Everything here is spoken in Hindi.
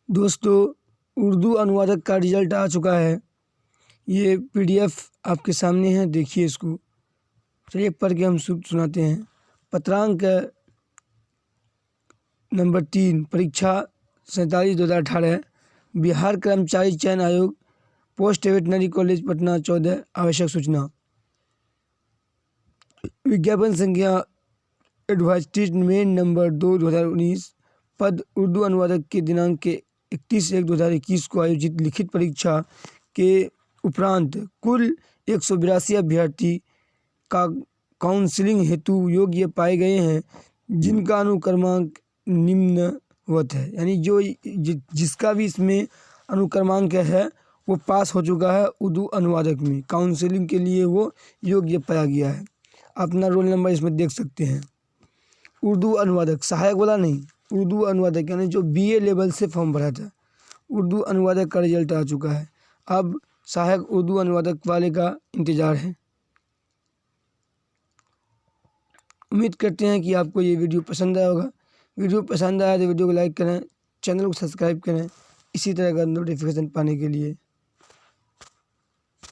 दोस्तों, उर्दू अनुवादक का रिजल्ट आ चुका है। ये पीडीएफ आपके सामने है, देखिए इसको। चलिए पढ़ के हम सुनाते हैं। पत्रांक नंबर 3, परीक्षा 47/2018, बिहार कर्मचारी चयन आयोग, पोस्ट वेटनरी कॉलेज पटना 14। आवश्यक सूचना। विज्ञापन संख्या एडवर्टाइजमेंट नंबर 2/2019। पद उर्दू अनुवादक के दिनांक के 31/1/2021 को आयोजित लिखित परीक्षा के उपरांत कुल 182 अभ्यर्थी का काउंसलिंग हेतु योग्य पाए गए हैं, जिनका अनुक्रमांक निम्नवत है। यानी जिसका भी इसमें अनुक्रमांक है वो पास हो चुका है उर्दू अनुवादक में। काउंसलिंग के लिए वो योग्य पाया गया है। अपना रोल नंबर इसमें देख सकते हैं। उर्दू अनुवादक, सहायक वाला नहीं, उर्दू अनुवादक यानी जो बीए लेवल से फॉर्म भरा था। उर्दू अनुवादक का रिजल्ट आ चुका है। अब सहायक उर्दू अनुवादक वाले का इंतज़ार है। उम्मीद करते हैं कि आपको ये वीडियो पसंद आया होगा। वीडियो पसंद आया तो वीडियो को लाइक करें, चैनल को सब्सक्राइब करें इसी तरह का नोटिफिकेशन पाने के लिए।